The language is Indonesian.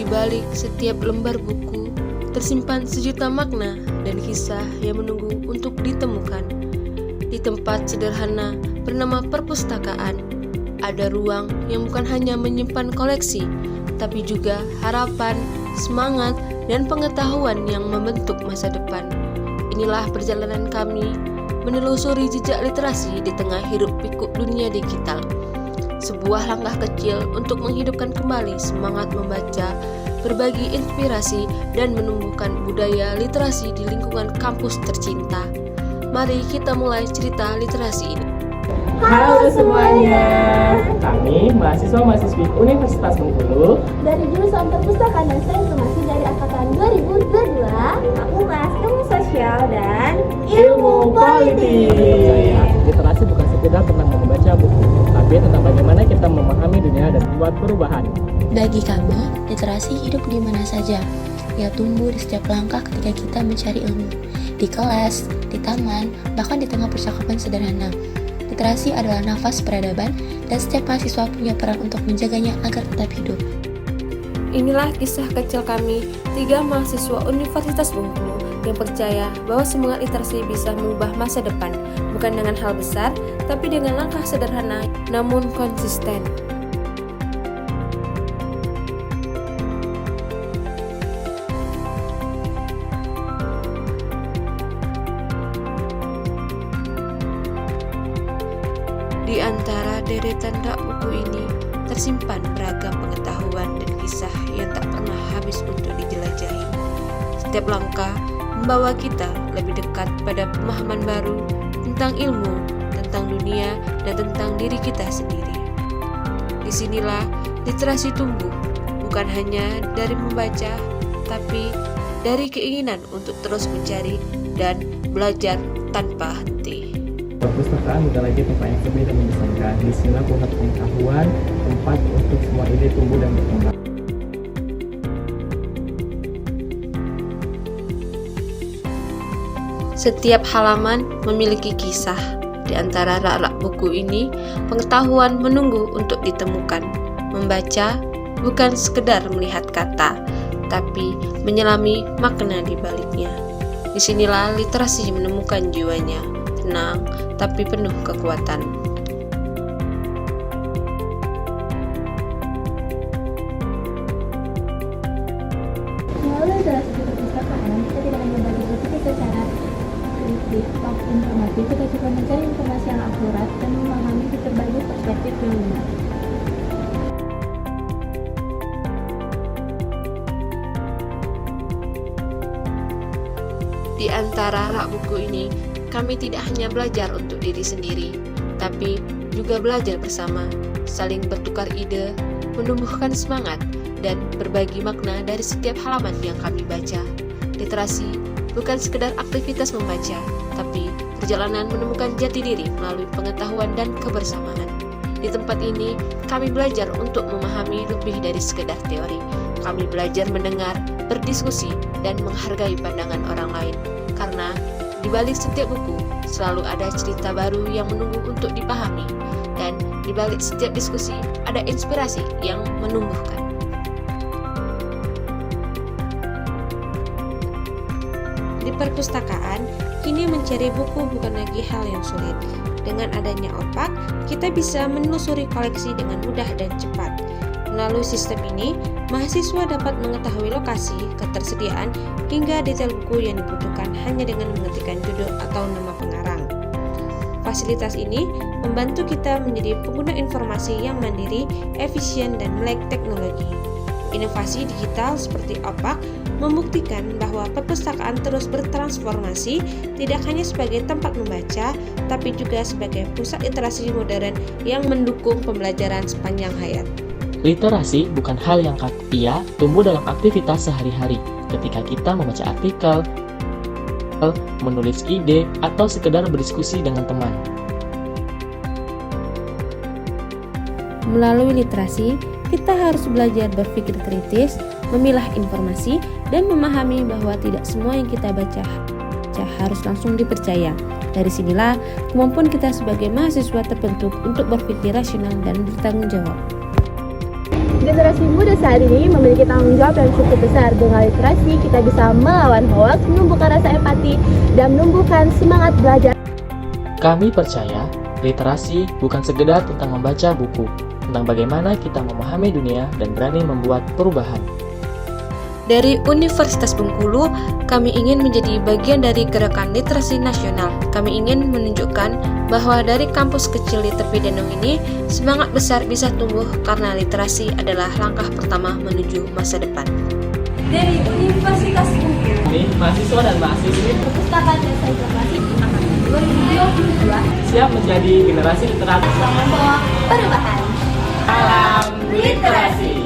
balik setiap lembar buku tersimpan sejuta makna dan kisah yang menunggu untuk ditemukan. Di tempat sederhana bernama perpustakaan, ada ruang yang bukan hanya menyimpan koleksi, tapi juga harapan, semangat, dan pengetahuan yang membentuk masa depan. Inilah perjalanan kami menelusuri jejak literasi di tengah hiruk-pikuk dunia digital. Sebuah langkah kecil untuk menghidupkan kembali semangat membaca, berbagi inspirasi, dan menumbuhkan budaya literasi di lingkungan kampus tercinta. Mari kita mulai cerita literasi ini. Halo semuanya, kami mahasiswa-mahasiswi Universitas Bengkulu dari jurusan Perpustakaan dan Sains Informasi dari angkatan 2022. Aku Mas Ilmu Sosial dan Ilmu Politik. Literasi bukan sekedar tentang membaca buku, tapi tentang bagaimana kita memahami dunia dan membuat perubahan. Bagi kami, literasi hidup di mana saja. Ia tumbuh di setiap langkah ketika kita mencari ilmu, di kelas, di taman, bahkan di tengah percakapan sederhana. Literasi adalah nafas peradaban dan setiap mahasiswa punya peran untuk menjaganya agar tetap hidup. Inilah kisah kecil kami, 3 mahasiswa Universitas Bengkulu yang percaya bahwa semangat literasi bisa mengubah masa depan, bukan dengan hal besar, tapi dengan langkah sederhana namun konsisten. Di antara deretan rak buku ini tersimpan beragam pengetahuan dan kisah yang tak pernah habis untuk dijelajahi. Setiap langkah membawa kita lebih dekat pada pemahaman baru tentang ilmu, tentang dunia, dan tentang diri kita sendiri. Disinilah literasi tumbuh, bukan hanya dari membaca, tapi dari keinginan untuk terus mencari dan belajar tanpa henti. Perpustakaan bukan lagi tempat yang sepi dan mengesankan. Di sini pusat pengetahuan, tempat untuk semua ide tumbuh dan berkembang. Setiap halaman memiliki kisah. Di antara rak-rak buku ini, pengetahuan menunggu untuk ditemukan. Membaca bukan sekedar melihat kata, tapi menyelami makna di baliknya. Disinilah literasi menemukan jiwanya, tenang tapi penuh kekuatan. melalui literasi di perpustakaan, kita tidak hanya belajar berpikir secara kritis atau informatif, kita juga mencari informasi yang akurat dan memahami di berbagai perspektif dunia. Di antara rak buku ini, kami tidak hanya belajar untuk diri sendiri, tapi juga belajar bersama, saling bertukar ide, menumbuhkan semangat, dan berbagi makna dari setiap halaman yang kami baca. Literasi bukan sekedar aktivitas membaca, tapi perjalanan menemukan jati diri melalui pengetahuan dan kebersamaan. Di tempat ini, kami belajar untuk memahami lebih dari sekedar teori. Kami belajar mendengar, berdiskusi, dan menghargai pandangan orang lain. Karena di balik setiap buku, selalu ada cerita baru yang menunggu untuk dipahami. Dan di balik setiap diskusi, ada inspirasi yang menumbuhkan. Di perpustakaan, kini mencari buku bukan lagi hal yang sulit. Dengan adanya opak, kita bisa menelusuri koleksi dengan mudah dan cepat. Melalui sistem ini, mahasiswa dapat mengetahui lokasi, ketersediaan, hingga detail buku yang dibutuhkan hanya dengan mengetikkan judul atau nama pengarang. Fasilitas ini membantu kita menjadi pengguna informasi yang mandiri, efisien, dan melek teknologi. Inovasi digital seperti opak membuktikan bahwa perpustakaan terus bertransformasi tidak hanya sebagai tempat membaca, tapi juga sebagai pusat literasi modern yang mendukung pembelajaran sepanjang hayat. Literasi bukan hal yang ia tumbuh dalam aktivitas sehari-hari. Ketika kita membaca artikel, menulis ide, atau sekedar berdiskusi dengan teman. Melalui literasi, kita harus belajar berpikir kritis, memilah informasi, dan memahami bahwa tidak semua yang kita baca harus langsung dipercaya. Dari sinilah kemampuan kita sebagai mahasiswa terbentuk untuk berpikir rasional dan bertanggung jawab. Generasi muda saat ini memiliki tanggung jawab yang cukup besar. Dengan literasi, kita bisa melawan hoaks, menumbuhkan rasa empati, dan menumbuhkan semangat belajar. Kami percaya, literasi bukan sekedar tentang membaca buku, tentang bagaimana kita memahami dunia dan berani membuat perubahan. Dari Universitas Bengkulu, kami ingin menjadi bagian dari gerakan literasi nasional. Kami ingin menunjukkan bahwa dari kampus kecil di tepi danau ini, semangat besar bisa tumbuh karena literasi adalah langkah pertama menuju masa depan. Dari Universitas Bengkulu, Ini mahasiswa dan mahasiswi Perpustakaan Desa Informasi Angkatan 2022 siap menjadi generasi literasi. membawa perubahan. Salam literasi!